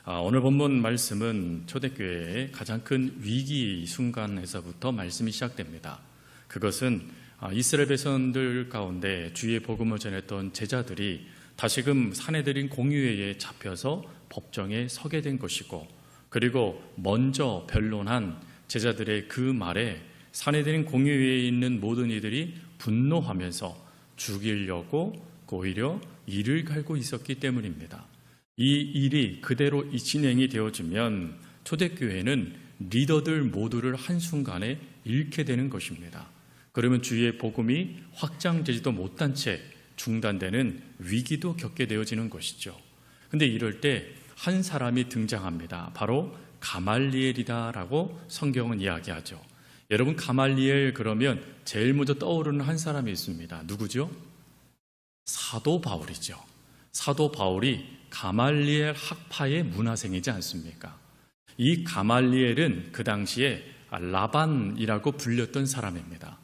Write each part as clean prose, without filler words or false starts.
오늘 본문 말씀은 초대교회의 가장 큰 위기 순간에서부터 말씀이 시작됩니다. 그것은 이스라엘 백성들 가운데 주의 복음을 전했던 제자들이 다시금 사내들인 공유회에 잡혀서 법정에 서게 된 것이고, 그리고 먼저 변론한 제자들의 그 말에 사내들인 공유회에 있는 모든 이들이 분노하면서 죽이려고 오히려 이를 갈고 있었기 때문입니다. 이 일이 그대로 진행이 되어지면 초대교회는 리더들 모두를 한순간에 잃게 되는 것입니다. 그러면 주의 복음이 확장되지도 못한 채 중단되는 위기도 겪게 되어지는 것이죠. 근데 이럴 때 한 사람이 등장합니다. 바로 가말리엘이다라고 성경은 이야기하죠. 여러분, 가말리엘 그러면 제일 먼저 떠오르는 한 사람이 있습니다. 누구죠? 사도 바울이죠. 사도 바울이 가말리엘 학파의 문화생이지 않습니까? 이 가말리엘은 그 당시에 라반이라고 불렸던 사람입니다.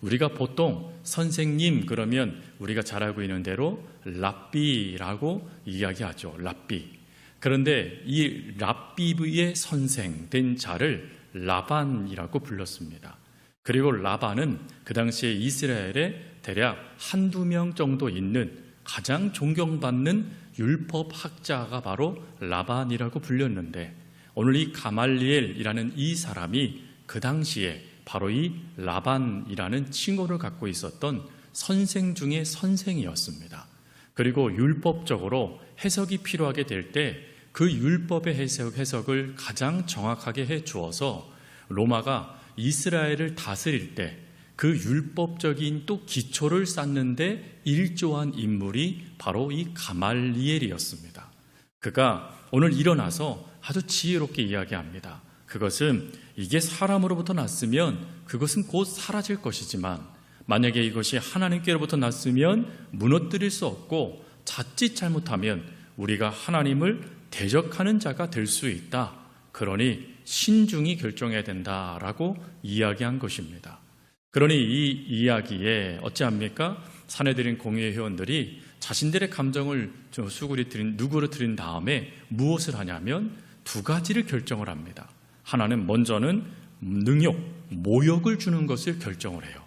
우리가 보통 선생님 그러면 우리가 잘 알고 있는 대로 랍비라고 이야기하죠. 랍비. 그런데 이 랍비의 선생 된 자를 라반이라고 불렀습니다. 그리고 라반은 그 당시에 이스라엘에 대략 한두 명 정도 있는 가장 존경받는 율법학자가 바로 라반이라고 불렸는데, 오늘 이 가말리엘이라는 이 사람이 그 당시에 바로 이 라반이라는 칭호를 갖고 있었던 선생 중의 선생이었습니다. 그리고 율법적으로 해석이 필요하게 될 때 그 율법의 해석을 가장 정확하게 해 주어서 로마가 이스라엘을 다스릴 때 그 율법적인 또 기초를 쌓는데 일조한 인물이 바로 이 가말리엘이었습니다. 그가 오늘 일어나서 아주 지혜롭게 이야기합니다. 그것은 이게 사람으로부터 났으면 그것은 곧 사라질 것이지만, 만약에 이것이 하나님께로부터 났으면 무너뜨릴 수 없고 자칫 잘못하면 우리가 하나님을 대적하는 자가 될 수 있다. 그러니 신중히 결정해야 된다라고 이야기한 것입니다. 그러니 이 이야기에 어찌합니까? 사내들인 공회 회원들이 자신들의 감정을 누구로 들인 다음에 무엇을 하냐면 두 가지를 결정을 합니다. 하나는 먼저는 능욕, 모욕을 주는 것을 결정을 해요.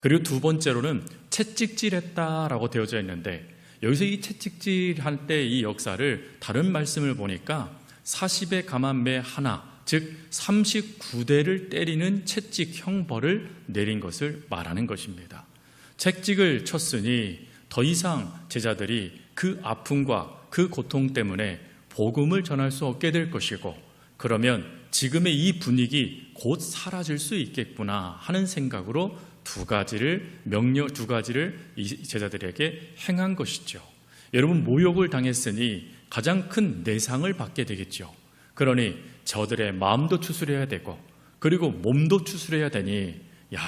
그리고 두 번째로는 채찍질했다라고 되어져 있는데, 여기서 이 채찍질할 때 이 역사를 다른 말씀을 보니까 40의 감한매 하나, 즉 39대를 때리는 채찍 형벌을 내린 것을 말하는 것입니다. 채찍을 쳤으니 더 이상 제자들이 그 아픔과 그 고통 때문에 복음을 전할 수 없게 될 것이고, 그러면 지금의 이 분위기 곧 사라질 수 있겠구나 하는 생각으로 두 가지를 이 제자들에게 행한 것이죠. 여러분, 모욕을 당했으니 가장 큰 내상을 받게 되겠죠. 그러니 저들의 마음도 추스려야 되고, 그리고 몸도 추스려야 되니,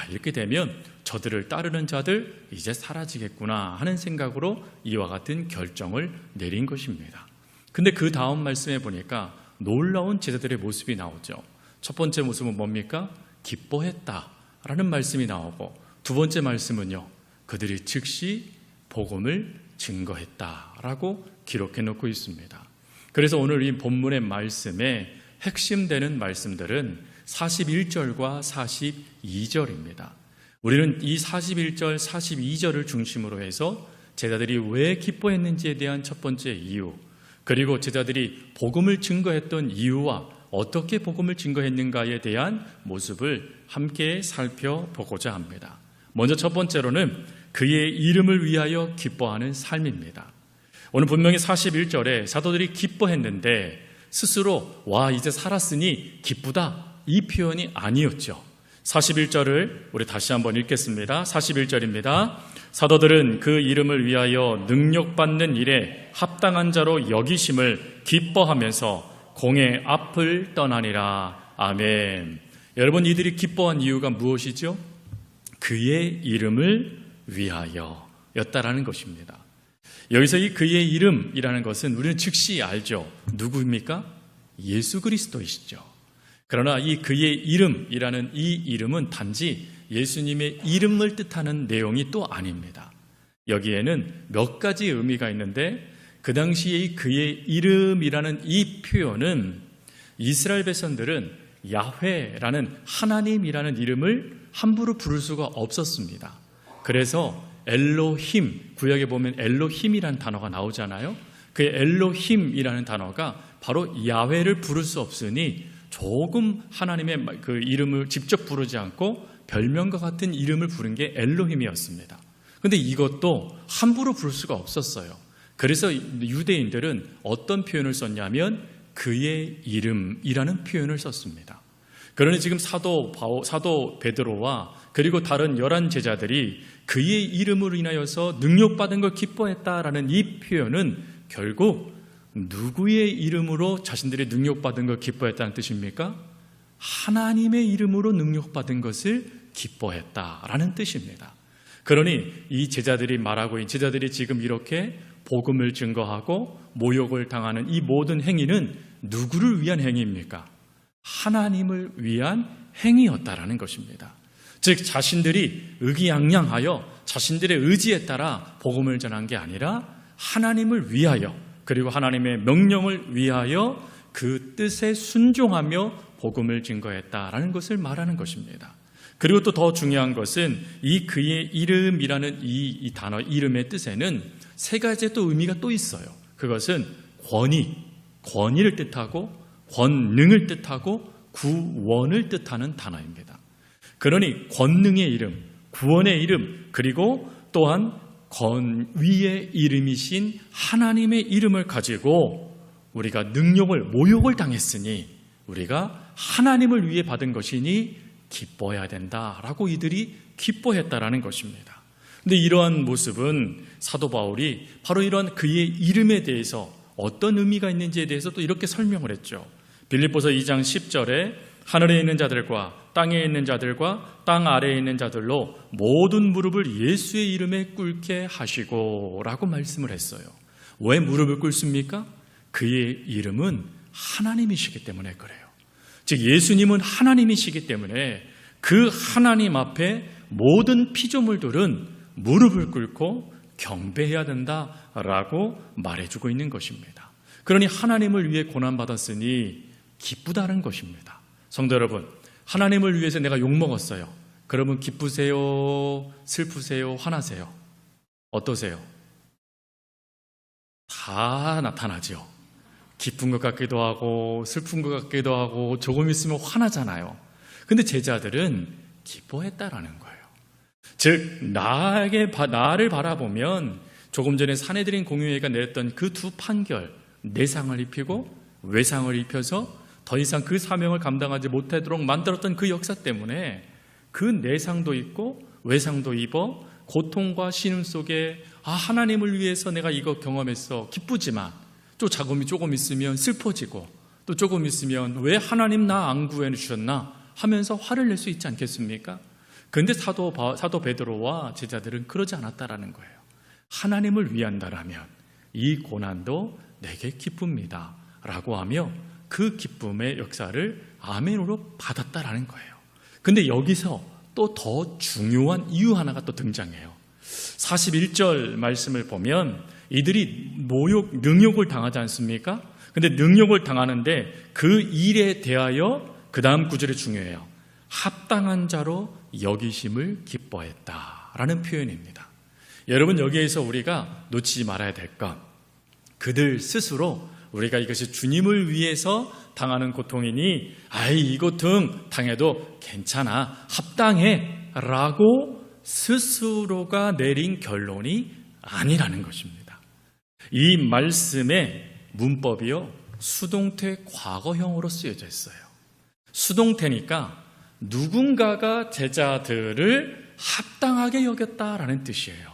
이렇게 되면 저들을 따르는 자들 이제 사라지겠구나 하는 생각으로 이와 같은 결정을 내린 것입니다. 근데 그 다음 말씀에 보니까 놀라운 제자들의 모습이 나오죠. 첫 번째 모습은 뭡니까? 기뻐했다라는 말씀이 나오고, 두 번째 말씀은요, 그들이 즉시 복음을 증거했다라고 기록해 놓고 있습니다. 그래서 오늘 이 본문의 말씀에 핵심되는 말씀들은 41절과 42절입니다. 우리는 이 41절, 42절을 중심으로 해서 제자들이 왜 기뻐했는지에 대한 첫 번째 이유, 그리고 제자들이 복음을 증거했던 이유와 어떻게 복음을 증거했는가에 대한 모습을 함께 살펴보고자 합니다. 먼저 첫 번째로는 그의 이름을 위하여 기뻐하는 삶입니다. 오늘 분명히 41절에 사도들이 기뻐했는데 스스로 이제 살았으니 기쁘다, 이 표현이 아니었죠. 41절을 우리 다시 한번 읽겠습니다. 41절입니다. 사도들은 그 이름을 위하여 능력받는 일에 합당한 자로 여기심을 기뻐하면서 공의 앞을 떠나니라. 아멘. 여러분, 이들이 기뻐한 이유가 무엇이죠? 그의 이름을 위하여 였다라는 것입니다. 여기서 이 그의 이름이라는 것은 우리는 즉시 알죠. 누구입니까? 예수 그리스도이시죠. 그러나 이 그의 이름이라는 이 이름은 단지 예수님의 이름을 뜻하는 내용이 또 아닙니다. 여기에는 몇 가지 의미가 있는데, 그 당시에 그의 이름이라는 이 표현은 이스라엘 백성들은 야훼라는 하나님이라는 이름을 함부로 부를 수가 없었습니다. 그래서 엘로힘, 구약에 보면 엘로힘이라는 단어가 나오잖아요. 그 엘로힘이라는 단어가 바로 야훼를 부를 수 없으니 조금 하나님의 그 이름을 직접 부르지 않고 별명과 같은 이름을 부른 게 엘로힘이었습니다. 그런데 이것도 함부로 부를 수가 없었어요. 그래서 유대인들은 어떤 표현을 썼냐면 그의 이름이라는 표현을 썼습니다. 그러니 지금 사도 베드로와 그리고 다른 11 제자들이 그의 이름으로 인하여서 능력받은 걸 기뻐했다라는 이 표현은 결국 누구의 이름으로 자신들이 능력받은 걸 기뻐했다는 뜻입니까? 하나님의 이름으로 능력받은 것을 기뻐했다라는 뜻입니다. 그러니 이 제자들이 말하고, 이 제자들이 지금 이렇게 복음을 증거하고 모욕을 당하는 이 모든 행위는 누구를 위한 행위입니까? 하나님을 위한 행위였다라는 것입니다. 즉 자신들이 의기양양하여 자신들의 의지에 따라 복음을 전한 게 아니라 하나님을 위하여, 그리고 하나님의 명령을 위하여 그 뜻에 순종하며 복음을 증거했다라는 것을 말하는 것입니다. 그리고 또 더 중요한 것은 이 그의 이름이라는 이 단어 이름의 뜻에는 세 가지의 또 의미가 또 있어요. 그것은 권위를 뜻하고 권능을 뜻하고 구원을 뜻하는 단어입니다. 그러니 권능의 이름, 구원의 이름, 그리고 또한 권위의 이름이신 하나님의 이름을 가지고 우리가 모욕을 당했으니 우리가 하나님을 위해 받은 것이니 기뻐해야 된다라고 이들이 기뻐했다라는 것입니다. 그런데 이러한 모습은 사도 바울이 바로 이러한 그의 이름에 대해서 어떤 의미가 있는지에 대해서 또 이렇게 설명을 했죠. 빌립보서 2장 10절에 하늘에 있는 자들과 땅에 있는 자들과 땅 아래에 있는 자들로 모든 무릎을 예수의 이름에 꿇게 하시고 라고 말씀을 했어요. 왜 무릎을 꿇습니까? 그의 이름은 하나님이시기 때문에 그래요. 즉 예수님은 하나님이시기 때문에 그 하나님 앞에 모든 피조물들은 무릎을 꿇고 경배해야 된다라고 말해주고 있는 것입니다. 그러니 하나님을 위해 고난받았으니 기쁘다는 것입니다. 성도 여러분, 하나님을 위해서 내가 욕먹었어요. 그러면 기쁘세요? 슬프세요? 화나세요? 어떠세요? 다 나타나죠. 기쁜 것 같기도 하고 슬픈 것 같기도 하고 조금 있으면 화나잖아요. 근데 제자들은 기뻐했다라는 거예요. 즉 나를 바라보면 조금 전에 산헤드린 공의회가 내렸던 그 두 판결, 내상을 입히고 외상을 입혀서 더 이상 그 사명을 감당하지 못하도록 만들었던 그 역사 때문에 그 내상도 있고 외상도 입어 고통과 신음 속에 하나님을 위해서 내가 이거 경험했어 기쁘지만 또 자금이 조금 있으면 슬퍼지고 또 조금 있으면 왜 하나님 나 안 구해 주셨나 하면서 화를 낼 수 있지 않겠습니까? 그런데 사도 베드로와 제자들은 그러지 않았다라는 거예요. 하나님을 위한다라면 이 고난도 내게 기쁩니다 라고 하며 그 기쁨의 역사를 아멘으로 받았다라는 거예요. 그런데 여기서 또 더 중요한 이유 하나가 또 등장해요. 41절 말씀을 보면 이들이 능욕을 당하지 않습니까? 근데 능욕을 당하는데 그 일에 대하여 그 다음 구절이 중요해요. 합당한 자로 여기심을 기뻐했다라는 표현입니다. 여러분 여기에서 우리가 놓치지 말아야 될 것, 그들 스스로 우리가 이것이 주님을 위해서 당하는 고통이니 이 고통 당해도 괜찮아 합당해 라고 스스로가 내린 결론이 아니라는 것입니다. 이 말씀의 문법이요 수동태 과거형으로 쓰여져 있어요. 수동태니까 누군가가 제자들을 합당하게 여겼다라는 뜻이에요.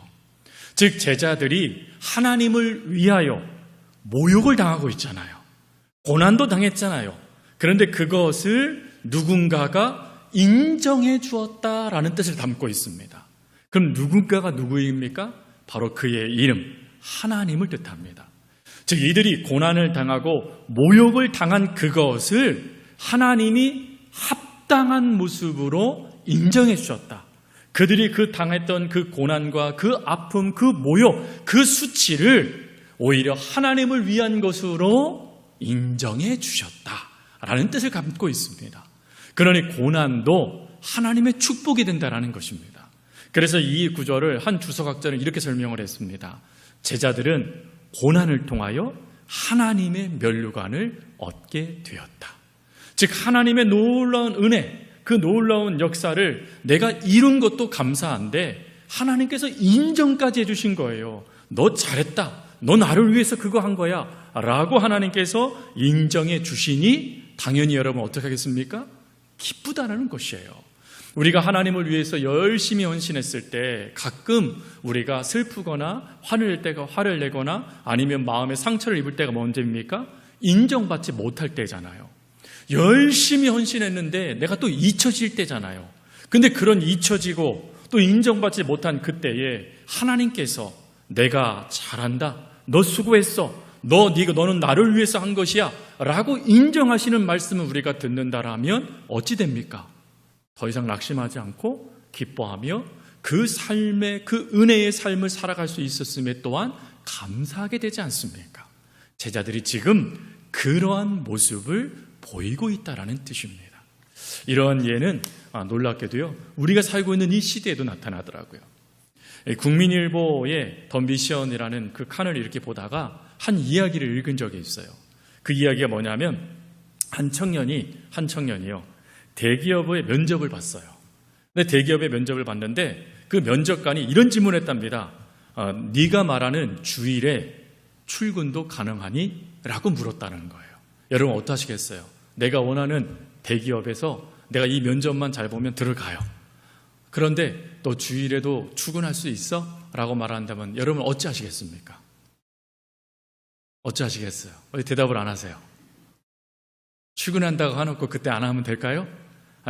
즉 제자들이 하나님을 위하여 모욕을 당하고 있잖아요. 고난도 당했잖아요. 그런데 그것을 누군가가 인정해 주었다라는 뜻을 담고 있습니다. 그럼 누군가가 누구입니까? 바로 그의 이름 하나님을 뜻합니다. 즉 이들이 고난을 당하고 모욕을 당한 그것을 하나님이 합당한 모습으로 인정해 주셨다. 그들이 당했던 그 고난과 그 아픔, 그 모욕, 그 수치를 오히려 하나님을 위한 것으로 인정해 주셨다라는 뜻을 갖고 있습니다. 그러니 고난도 하나님의 축복이 된다는 것입니다. 그래서 이 구절을 한 주석학자는 이렇게 설명을 했습니다. 제자들은 고난을 통하여 하나님의 면류관을 얻게 되었다. 즉 하나님의 놀라운 은혜, 그 놀라운 역사를 내가 이룬 것도 감사한데 하나님께서 인정까지 해주신 거예요. 너 잘했다. 너 나를 위해서 그거 한 거야 라고 하나님께서 인정해 주시니 당연히 여러분 어떻게 하겠습니까? 기쁘다는 것이에요. 우리가 하나님을 위해서 열심히 헌신했을 때 가끔 우리가 슬프거나 화를 내거나 아니면 마음에 상처를 입을 때가 언제입니까? 인정받지 못할 때잖아요. 열심히 헌신했는데 내가 또 잊혀질 때잖아요. 근데 그런 잊혀지고 또 인정받지 못한 그때에 하나님께서 내가 잘한다, 너 수고했어, 너는 나를 위해서 한 것이야 라고 인정하시는 말씀을 우리가 듣는다라면 어찌 됩니까? 더 이상 낙심하지 않고 기뻐하며 그 삶의 그 은혜의 삶을 살아갈 수 있었음에 또한 감사하게 되지 않습니까? 제자들이 지금 그러한 모습을 보이고 있다라는 뜻입니다. 이러한 예는 놀랍게도요, 우리가 살고 있는 이 시대에도 나타나더라고요. 국민일보의 더 미션이라는 그 칸을 이렇게 보다가 한 이야기를 읽은 적이 있어요. 그 이야기가 뭐냐면 한 청년이요 대기업의 면접을 봤어요. 근데 대기업의 면접을 봤는데 그 면접관이 이런 질문을 했답니다. 네가 말하는 주일에 출근도 가능하니? 라고 물었다는 거예요. 여러분 어떠하시겠어요? 내가 원하는 대기업에서 내가 이 면접만 잘 보면 들어가요. 그런데 너 주일에도 출근할 수 있어? 라고 말한다면 여러분 어찌하시겠습니까? 어찌하시겠어요? 왜 대답을 안 하세요? 출근한다고 해놓고 그때 안 하면 될까요?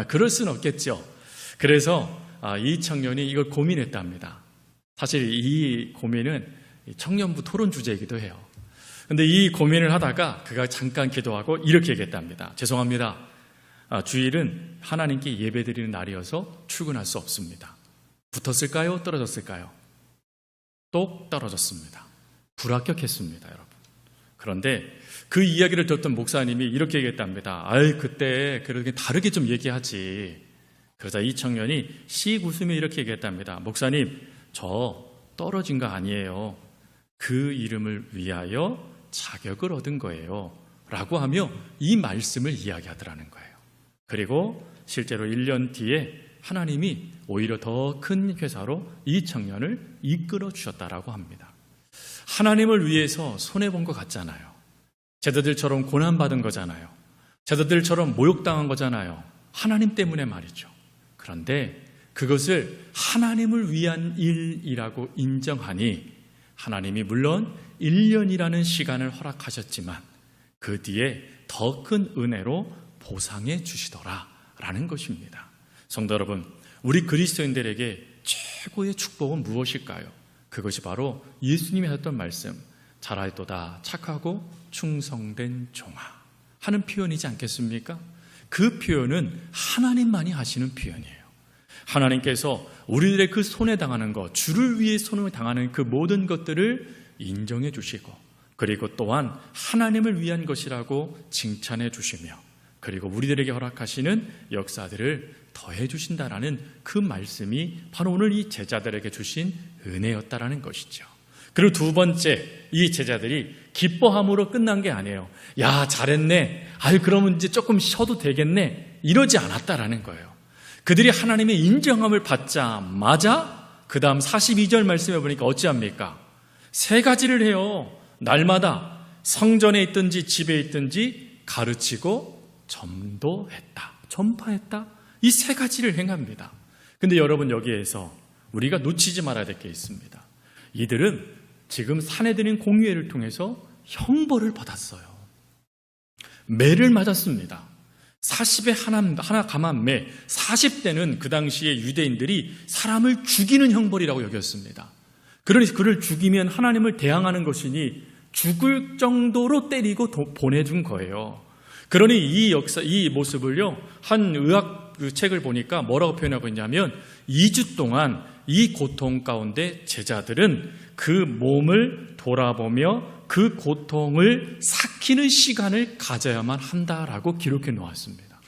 그럴 수는 없겠죠. 그래서 이 청년이 이걸 고민했답니다. 사실 이 고민은 청년부 토론 주제이기도 해요. 근데 이 고민을 하다가 그가 잠깐 기도하고 이렇게 얘기했답니다. 죄송합니다. 주일은 하나님께 예배드리는 날이어서 출근할 수 없습니다. 붙었을까요? 떨어졌을까요? 똑 떨어졌습니다. 불합격했습니다, 여러분. 그런데 그 이야기를 듣던 목사님이 이렇게 얘기했답니다. 그때 그렇게 다르게 좀 얘기하지. 그러자 이 청년이 씩 웃으며 이렇게 얘기했답니다. 목사님, 저 떨어진 거 아니에요. 그 이름을 위하여 자격을 얻은 거예요. 라고 하며 이 말씀을 이야기하더라는 거예요. 그리고 실제로 1년 뒤에 하나님이 오히려 더 큰 회사로 이 청년을 이끌어 주셨다라고 합니다. 하나님을 위해서 손해본 것 같잖아요. 제자들처럼 고난받은 거잖아요. 제자들처럼 모욕당한 거잖아요. 하나님 때문에 말이죠. 그런데 그것을 하나님을 위한 일이라고 인정하니 하나님이 물론 1년이라는 시간을 허락하셨지만 그 뒤에 더 큰 은혜로 보상해 주시더라라는 것입니다. 성도 여러분, 우리 그리스도인들에게 최고의 축복은 무엇일까요? 그것이 바로 예수님이 하셨던 말씀, 잘할도다 착하고 충성된 종아 하는 표현이지 않겠습니까? 그 표현은 하나님만이 하시는 표현이에요. 하나님께서 우리들의 그 손해 당하는 것, 주를 위해 손을 당하는 그 모든 것들을 인정해 주시고 그리고 또한 하나님을 위한 것이라고 칭찬해 주시며 그리고 우리들에게 허락하시는 역사들을 더해 주신다라는 그 말씀이 바로 오늘 이 제자들에게 주신 은혜였다라는 것이죠. 그리고 두 번째, 이 제자들이 기뻐함으로 끝난 게 아니에요. 야, 잘했네. 그러면 이제 조금 쉬어도 되겠네. 이러지 않았다라는 거예요. 그들이 하나님의 인정함을 받자마자 그 다음 42절 말씀해 보니까 어찌합니까? 세 가지를 해요. 날마다 성전에 있든지 집에 있든지 가르치고 전도했다. 전파했다. 이 세 가지를 행합니다. 근데 여러분 여기에서 우리가 놓치지 말아야 될 게 있습니다. 이들은 지금 사내들인 공유회를 통해서 형벌을 받았어요. 매를 맞았습니다. 40에 하나 감한 매, 40대는 그 당시에 유대인들이 사람을 죽이는 형벌이라고 여겼습니다. 그러니 그를 죽이면 하나님을 대항하는 것이니 죽을 정도로 때리고 보내준 거예요. 그러니 이 모습을요, 한 의학 책을 보니까 뭐라고 표현하고 있냐면 2주 동안 이 고통 가운데 제자들은 그 몸을 돌아보며 그 고통을 삭히는 시간을 가져야만 한다라고 기록해 놓았습니다.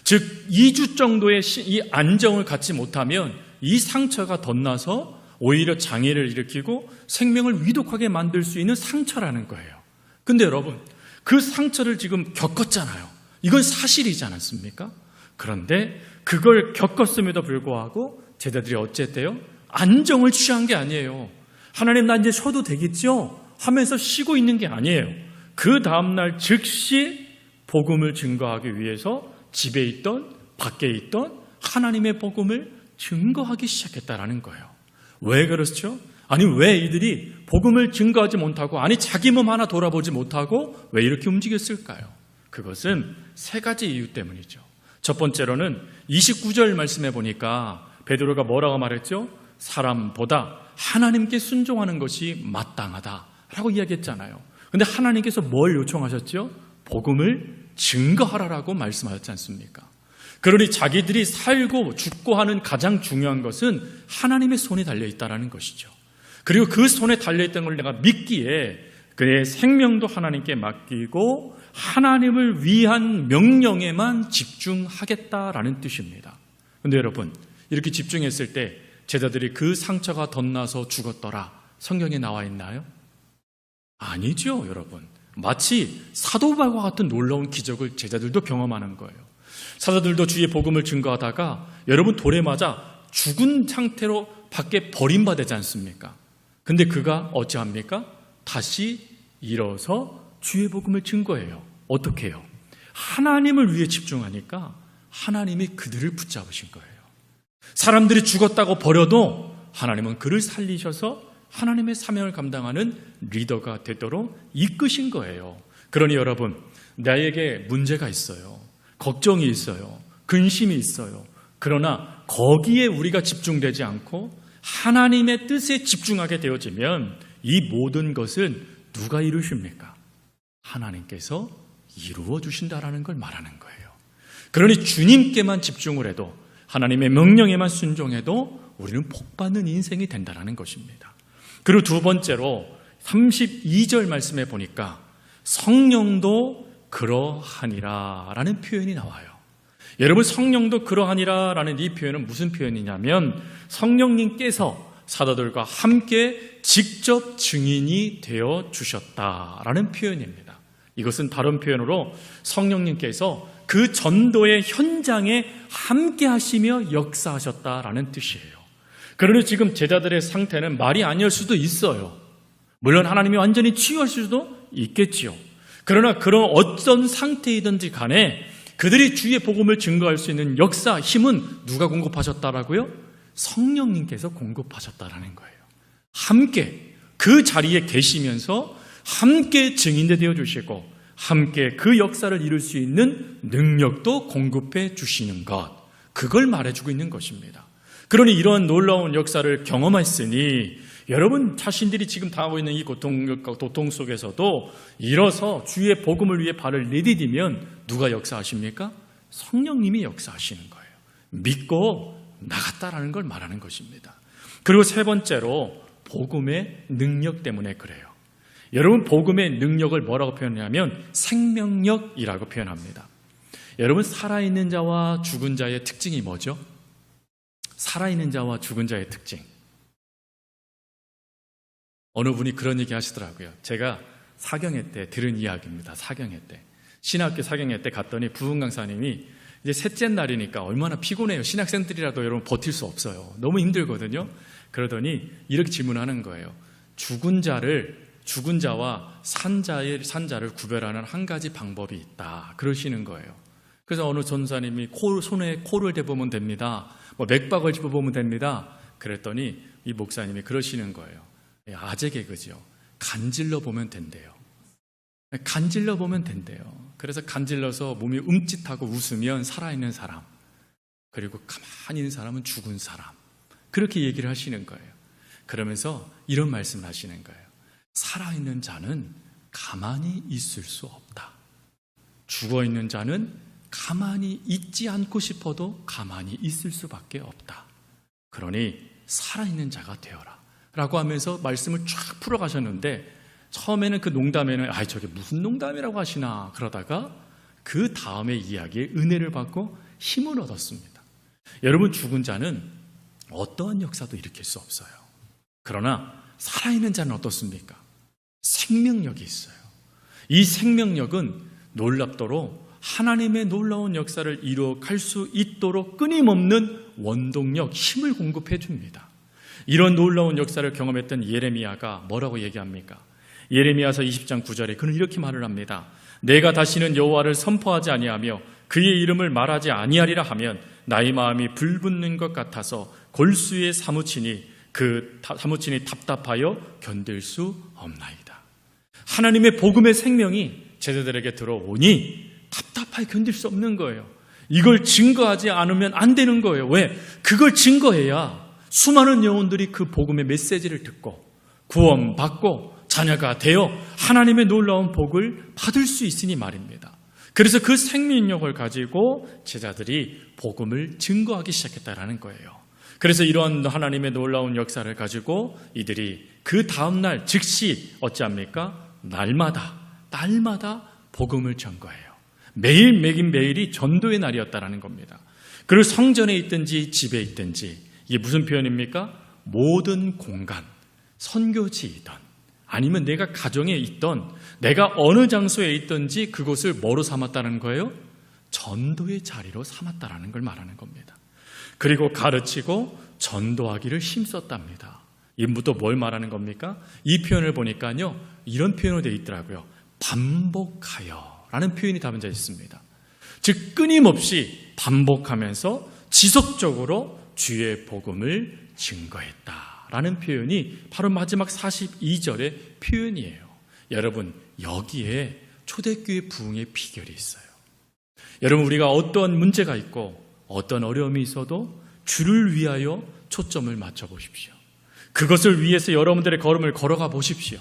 즉 2주 정도의 이 안정을 갖지 못하면 이 상처가 덧나서 오히려 장애를 일으키고 생명을 위독하게 만들 수 있는 상처라는 거예요. 근데 여러분, 그 상처를 지금 겪었잖아요. 이건 사실이지 않았습니까? 그런데 그걸 겪었음에도 불구하고 제자들이 어쨌대요? 안정을 취한 게 아니에요. 하나님, 나 이제 쉬어도 되겠죠? 하면서 쉬고 있는 게 아니에요. 그 다음날 즉시 복음을 증거하기 위해서 집에 있던 밖에 있던 하나님의 복음을 증거하기 시작했다라는 거예요. 왜 그렇죠? 아니, 왜 이들이 복음을 증거하지 못하고, 아니 자기 몸 하나 돌아보지 못하고 왜 이렇게 움직였을까요? 그것은 세 가지 이유 때문이죠. 첫 번째로는 29절 말씀해 보니까 베드로가 뭐라고 말했죠? 사람보다 하나님께 순종하는 것이 마땅하다라고 이야기했잖아요. 그런데 하나님께서 뭘 요청하셨죠? 복음을 증거하라라고 말씀하셨지 않습니까? 그러니 자기들이 살고 죽고 하는 가장 중요한 것은 하나님의 손에 달려있다는 것이죠. 그리고 그 손에 달려있다는 걸 내가 믿기에 그의 생명도 하나님께 맡기고 하나님을 위한 명령에만 집중하겠다라는 뜻입니다. 그런데 여러분, 이렇게 집중했을 때 제자들이 그 상처가 덧나서 죽었더라, 성경에 나와 있나요? 아니죠, 여러분. 마치 사도바울과 같은 놀라운 기적을 제자들도 경험하는 거예요. 사도들도 주의 복음을 증거하다가 여러분 돌에 맞아 죽은 상태로 밖에 버림받지 않습니까? 근데 그가 어찌합니까? 다시 일어서 주의 복음을 증거해요. 어떻게 해요? 하나님을 위해 집중하니까 하나님이 그들을 붙잡으신 거예요. 사람들이 죽었다고 버려도 하나님은 그를 살리셔서 하나님의 사명을 감당하는 리더가 되도록 이끄신 거예요. 그러니 여러분, 나에게 문제가 있어요. 걱정이 있어요. 근심이 있어요. 그러나 거기에 우리가 집중되지 않고 하나님의 뜻에 집중하게 되어지면 이 모든 것은 누가 이루십니까? 하나님께서 이루어 주신다라는 걸 말하는 거예요. 그러니 주님께만 집중을 해도, 하나님의 명령에만 순종해도 우리는 복받는 인생이 된다는 것입니다. 그리고 두 번째로 32절 말씀에 보니까 성령도 그러하니라 라는 표현이 나와요. 여러분, 성령도 그러하니라 라는 이 표현은 무슨 표현이냐면 성령님께서 사도들과 함께 직접 증인이 되어 주셨다라는 표현입니다. 이것은 다른 표현으로 성령님께서 그 전도의 현장에 함께 하시며 역사하셨다라는 뜻이에요. 그러니 지금 제자들의 상태는 말이 아니할 수도 있어요. 물론 하나님이 완전히 치유하실 수도 있겠지요. 그러나 그런 어떤 상태이든지 간에 그들이 주의 복음을 증거할 수 있는 역사, 힘은 누가 공급하셨다라고요? 성령님께서 공급하셨다라는 거예요. 함께 그 자리에 계시면서 함께 증인이 되어 주시고 함께 그 역사를 이룰 수 있는 능력도 공급해 주시는 것, 그걸 말해주고 있는 것입니다. 그러니 이런 놀라운 역사를 경험했으니 여러분 자신들이 지금 당하고 있는 이 고통 속에서도 일어서 주의 복음을 위해 발을 내디디면 누가 역사하십니까? 성령님이 역사하시는 거예요. 믿고 나갔다라는 걸 말하는 것입니다. 그리고 세 번째로 복음의 능력 때문에 그래요. 여러분, 복음의 능력을 뭐라고 표현하냐면 생명력이라고 표현합니다. 여러분, 살아있는 자와 죽은 자의 특징이 뭐죠? 살아있는 자와 죽은 자의 특징. 어느 분이 그런 얘기 하시더라고요. 제가 사경회 때 들은 이야기입니다. 사경회 때. 신학교 사경회 때 갔더니 부흥 강사님이 이제 셋째 날이니까 얼마나 피곤해요. 신학생들이라도 여러분 버틸 수 없어요. 너무 힘들거든요. 그러더니 이렇게 질문하는 거예요. 죽은 자와 산자를 구별하는 한 가지 방법이 있다. 그러시는 거예요. 그래서 어느 전사님이 손에 코를 대보면 됩니다. 맥박을 짚어보면 됩니다. 그랬더니 이 목사님이 그러시는 거예요. 아재 개그죠. 간질러 보면 된대요. 간질러 보면 된대요. 그래서 간질러서 몸이 움찔하고 웃으면 살아있는 사람, 그리고 가만히 있는 사람은 죽은 사람, 그렇게 얘기를 하시는 거예요. 그러면서 이런 말씀을 하시는 거예요. 살아있는 자는 가만히 있을 수 없다. 죽어있는 자는 가만히 있지 않고 싶어도 가만히 있을 수밖에 없다. 그러니 살아있는 자가 되어라. 라고 하면서 말씀을 쫙 풀어가셨는데 처음에는 그 농담에는 저게 무슨 농담이라고 하시나 그러다가 그 다음에 이야기에 은혜를 받고 힘을 얻었습니다. 여러분, 죽은 자는 어떠한 역사도 일으킬 수 없어요. 그러나 살아있는 자는 어떻습니까? 생명력이 있어요. 이 생명력은 놀랍도록 하나님의 놀라운 역사를 이루어갈 수 있도록 끊임없는 원동력, 힘을 공급해 줍니다. 이런 놀라운 역사를 경험했던 예레미야가 뭐라고 얘기합니까? 예레미야서 20장 9절에 그는 이렇게 말을 합니다. 내가 다시는 여호와를 선포하지 아니하며 그의 이름을 말하지 아니하리라 하면 나의 마음이 불붙는 것 같아서 골수에 사무치니 답답하여 견딜 수 없나이다. 하나님의 복음의 생명이 제자들에게 들어오니 답답하게 견딜 수 없는 거예요. 이걸 증거하지 않으면 안 되는 거예요. 왜? 그걸 증거해야 수많은 영혼들이 그 복음의 메시지를 듣고 구원받고 자녀가 되어 하나님의 놀라운 복을 받을 수 있으니 말입니다. 그래서 그 생명력을 가지고 제자들이 복음을 증거하기 시작했다라는 거예요. 그래서 이런 하나님의 놀라운 역사를 가지고 이들이 그 다음날 즉시 어찌합니까? 날마다 복음을 전거해요. 매일이 전도의 날이었다라는 겁니다. 그리고 성전에 있든지 집에 있든지 이게 무슨 표현입니까? 모든 공간, 선교지이든 아니면 내가 가정에 있던 내가 어느 장소에 있든지 그곳을 뭐로 삼았다는 거예요? 전도의 자리로 삼았다라는 걸 말하는 겁니다. 그리고 가르치고 전도하기를 힘썼답니다. 이부터 뭘 말하는 겁니까? 이 표현을 보니까요, 이런 표현으로 되어 있더라고요. 반복하여 라는 표현이 담겨져 있습니다. 즉 끊임없이 반복하면서 지속적으로 주의 복음을 증거했다라는 표현이 바로 마지막 42절의 표현이에요. 여러분, 여기에 초대교회 부흥의 비결이 있어요. 여러분, 우리가 어떤 문제가 있고 어떤 어려움이 있어도 주를 위하여 초점을 맞춰 보십시오. 그것을 위해서 여러분들의 걸음을 걸어가 보십시오.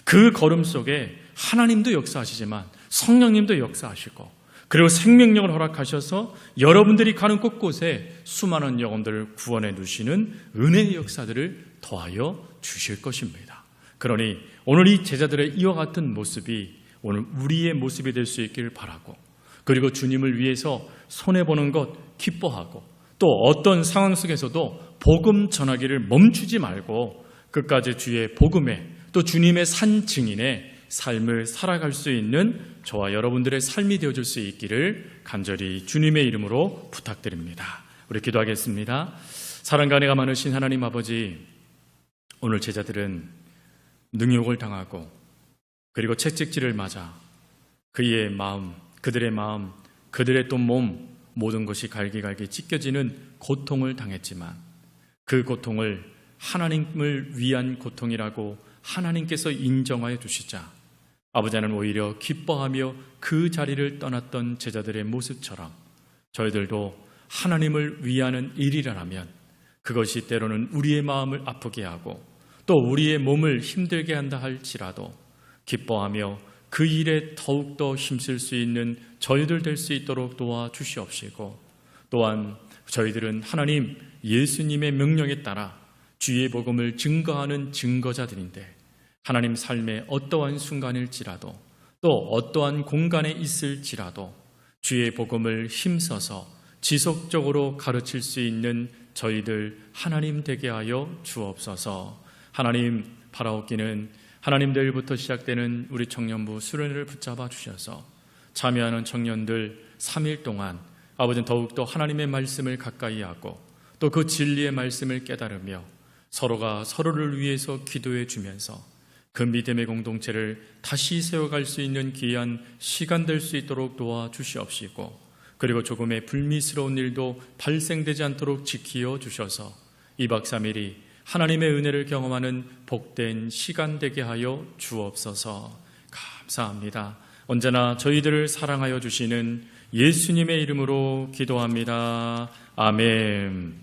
그 걸음 속에 하나님도 역사하시지만 성령님도 역사하시고 그리고 생명력을 허락하셔서 여러분들이 가는 곳곳에 수많은 영혼들을 구원해 주시는 은혜의 역사들을 더하여 주실 것입니다. 그러니 오늘 이 제자들의 이와 같은 모습이 오늘 우리의 모습이 될 수 있기를 바라고, 그리고 주님을 위해서 손해보는 것 기뻐하고, 또 어떤 상황 속에서도 복음 전하기를 멈추지 말고 끝까지 주의 복음에 또 주님의 산 증인의 삶을 살아갈 수 있는 저와 여러분들의 삶이 되어줄 수 있기를 간절히 주님의 이름으로 부탁드립니다. 우리 기도하겠습니다. 사랑과 은혜가 많으신 하나님 아버지, 오늘 제자들은 능욕을 당하고 그리고 채찍질을 맞아 그들의 마음, 그들의 또 몸, 모든 것이 갈기갈기 찢겨지는 고통을 당했지만 그 고통을 하나님을 위한 고통이라고 하나님께서 인정하여 주시자 아버지 하나님 오히려 기뻐하며 그 자리를 떠났던 제자들의 모습처럼 저희들도 하나님을 위하는 일이라면 그것이 때로는 우리의 마음을 아프게 하고 또 우리의 몸을 힘들게 한다 할지라도 기뻐하며 그 일에 더욱더 힘쓸 수 있는 저희들 될 수 있도록 도와주시옵시고, 또한 저희들은 하나님 예수님의 명령에 따라 주의 복음을 증거하는 증거자들인데 하나님 삶의 어떠한 순간일지라도 또 어떠한 공간에 있을지라도 주의 복음을 힘써서 지속적으로 가르칠 수 있는 저희들 하나님 되게 하여 주옵소서. 하나님, 바라옵기는 하나님 내일부터 시작되는 우리 청년부 수련회를 붙잡아 주셔서 참여하는 청년들 3일 동안 아버지는 더욱더 하나님의 말씀을 가까이 하고 또 그 진리의 말씀을 깨달으며 서로가 서로를 위해서 기도해 주면서 그 믿음의 공동체를 다시 세워갈 수 있는 귀한 시간 될 수 있도록 도와주시옵시고, 그리고 조금의 불미스러운 일도 발생되지 않도록 지키어 주셔서 2박 3일이 하나님의 은혜를 경험하는 복된 시간 되게 하여 주옵소서. 감사합니다. 언제나 저희들을 사랑하여 주시는 예수님의 이름으로 기도합니다. 아멘.